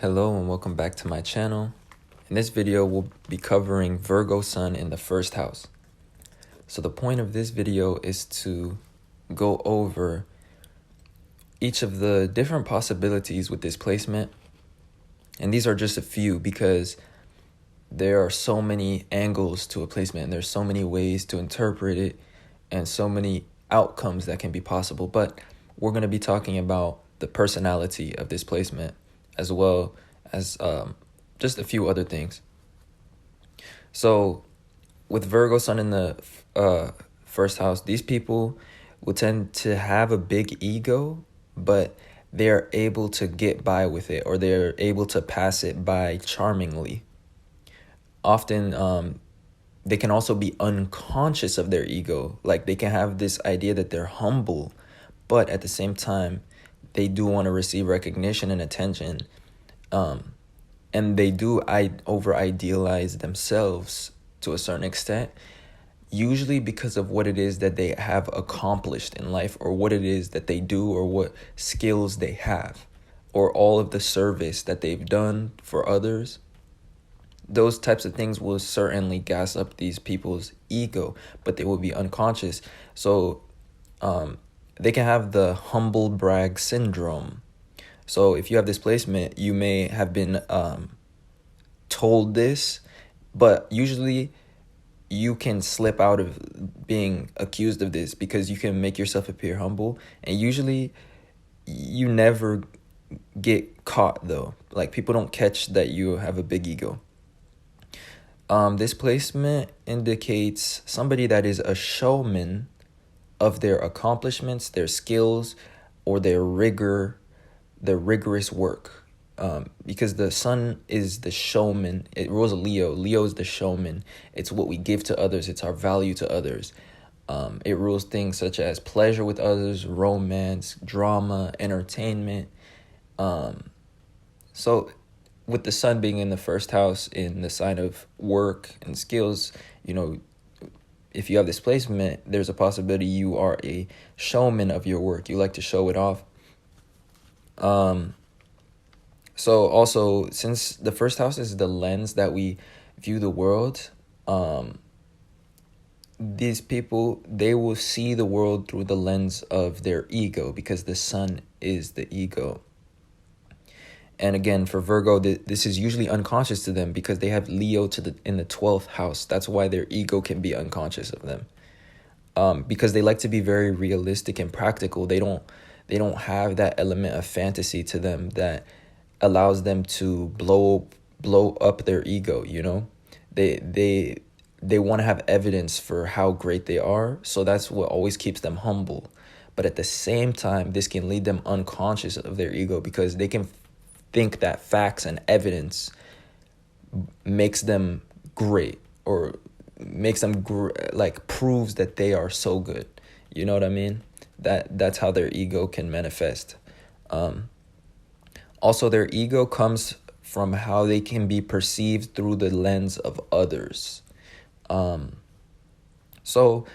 Hello and welcome back to my channel. In this video, we'll be covering Virgo Sun in the first house. So the point of this video is to go over each of the different possibilities with this placement. And these are just a few because there are so many angles to a placement and there's so many ways to interpret it and so many outcomes that can be possible. But we're going to be talking about the personality of this placement as well as just a few other things. So with Virgo Sun in the first house, these people will tend to have a big ego, but they're able to get by with it, or they're able to pass it by charmingly. Often they can also be unconscious of their ego. Like they can have this idea that they're humble, but at the same time, they do want to receive recognition and attention. And they do over-idealize themselves to a certain extent, usually because of what it is that they have accomplished in life, or what it is that they do, or what skills they have, or all of the service that they've done for others. Those types of things will certainly gas up these people's ego, but they will be unconscious. So they can have the humble brag syndrome. So if you have this placement, you may have been told this, but usually you can slip out of being accused of this because you can make yourself appear humble. And usually you never get caught though. Like people don't catch that you have a big ego. This placement indicates somebody that is a showman of their accomplishments, their skills, or their rigorous work. Because the sun is the showman. It rules Leo. Leo is the showman. It's what we give to others. It's our value to others. It rules things such as pleasure with others, romance, drama, entertainment. So with the sun being in the first house in the sign of work and skills, if you have this placement, there's a possibility you are a showman of your work. You like to show it off. So also, since the first house is the lens that we view the world, these people, they will see the world through the lens of their ego, because the sun is the ego. And again, for Virgo, this is usually unconscious to them because they have Leo in the 12th house. That's why their ego can be unconscious of them. Because they like to be very realistic and practical. They don't have that element of fantasy to them that allows them to blow up their ego. They want to have evidence for how great they are, so that's what always keeps them humble. But at the same time, this can lead them unconscious of their ego because they can think that facts and evidence makes them great, or makes them proves that they are so good. You know what I mean? That's how their ego can manifest. Also, their ego comes from how they can be perceived through the lens of others. So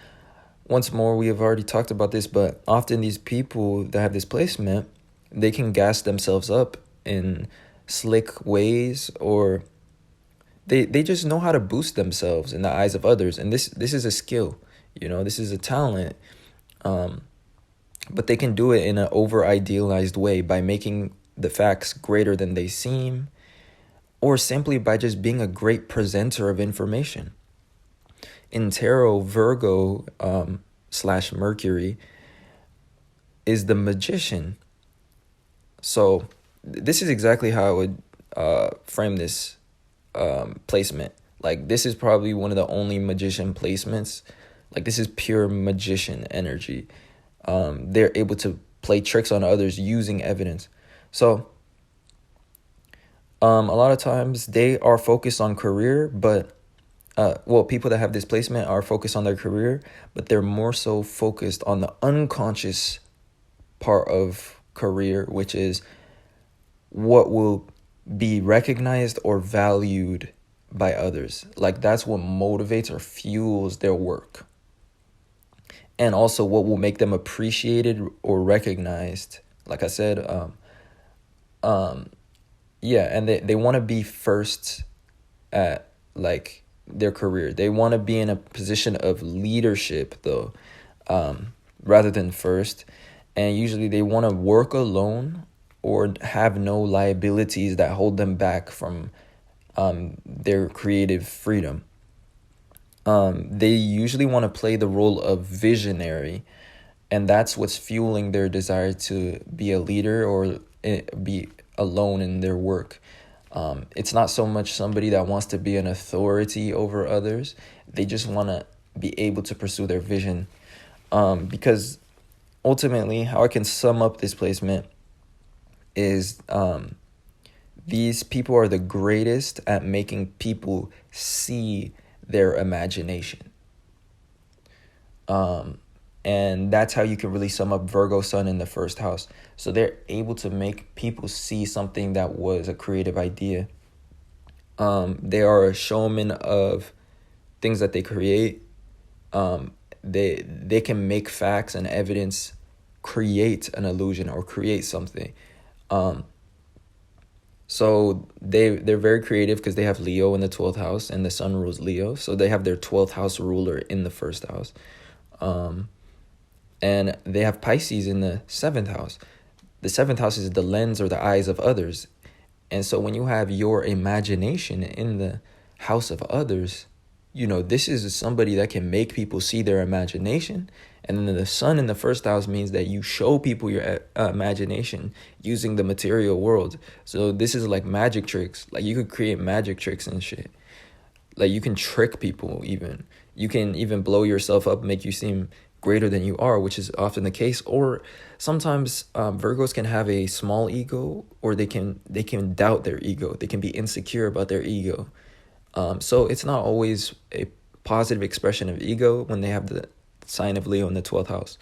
once more, we have already talked about this, but often these people that have this placement, they can gas themselves up in slick ways, or they just know how to boost themselves in the eyes of others. And this is a skill, this is a talent. But they can do it in an over-idealized way by making the facts greater than they seem, or simply by just being a great presenter of information. In tarot, Virgo / Mercury is the magician. So this is exactly how I would frame this placement. Like, this is probably one of the only magician placements. Like, this is pure magician energy. They're able to play tricks on others using evidence. So a lot of times they are focused on career, but people that have this placement are focused on their career, but they're more so focused on the unconscious part of career, which is what will be recognized or valued by others. Like, that's what motivates or fuels their work. And also what will make them appreciated or recognized. Like I said, yeah, and they want to be first at like their career. They want to be in a position of leadership though, rather than first. And usually they want to work alone or have no liabilities that hold them back from their creative freedom. They usually want to play the role of visionary, and that's what's fueling their desire to be a leader or be alone in their work. It's not so much somebody that wants to be an authority over others. They just want to be able to pursue their vision. Because ultimately, how I can sum up this placement is these people are the greatest at making people see their imagination. And that's how you can really sum up Virgo sun in the first house. So they're able to make people see something that was a creative idea. They are a showman of things that they create. They can make facts and evidence create an illusion or create something. So they're very creative because they have Leo in the 12th house and the sun rules Leo. So they have their 12th house ruler in the first house. And they have Pisces in the 7th house. The 7th house is the lens or the eyes of others. And so when you have your imagination in the house of others, this is somebody that can make people see their imagination. And then the sun in the first house means that you show people your imagination using the material world. So this is like magic tricks. Like you could create magic tricks and shit. Like you can trick people even. You can even blow yourself up, make you seem greater than you are, which is often the case. Or sometimes Virgos can have a small ego, or they can doubt their ego. They can be insecure about their ego. So it's not always a positive expression of ego when they have the sign of Leo in the 12th house.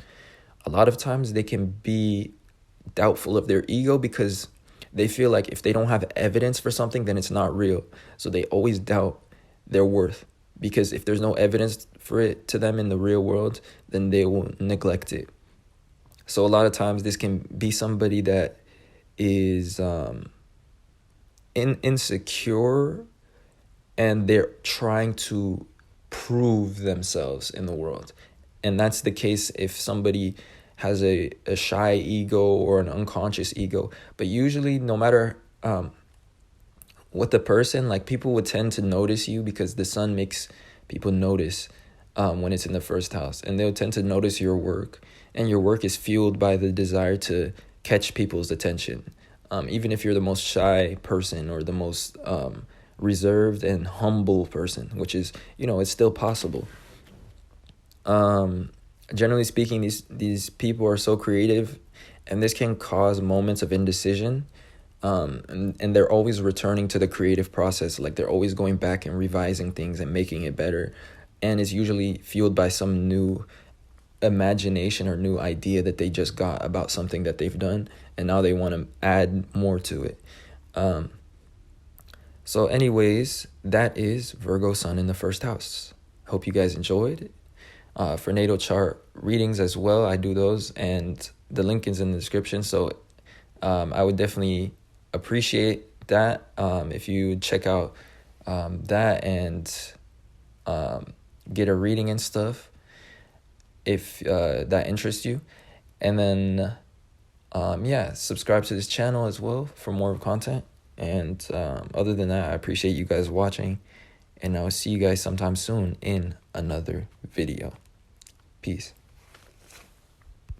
A lot of times they can be doubtful of their ego because they feel like if they don't have evidence for something, then it's not real. So they always doubt their worth, because if there's no evidence for it to them in the real world, then they will neglect it. So a lot of times this can be somebody that is insecure, and they're trying to prove themselves in the world. And that's the case if somebody has a shy ego or an unconscious ego. But usually, no matter what the person, like, people would tend to notice you because the sun makes people notice when it's in the first house. And they'll tend to notice your work. And your work is fueled by the desire to catch people's attention. Even if you're the most shy person or the most reserved and humble person, which is, it's still possible. Generally speaking, these people are so creative, and this can cause moments of indecision. And they're always returning to the creative process. Like they're always going back and revising things and making it better. And it's usually fueled by some new imagination or new idea that they just got about something that they've done. And now they want to add more to it. So anyways, that is Virgo sun in the first house. Hope you guys enjoyed. For natal chart readings as well, I do those, and the link is in the description. So I would definitely appreciate that if you check out that and get a reading and stuff, if that interests you. And then subscribe to this channel as well for more content. And other than that, I appreciate you guys watching, and I'll see you guys sometime soon in another video. Peace.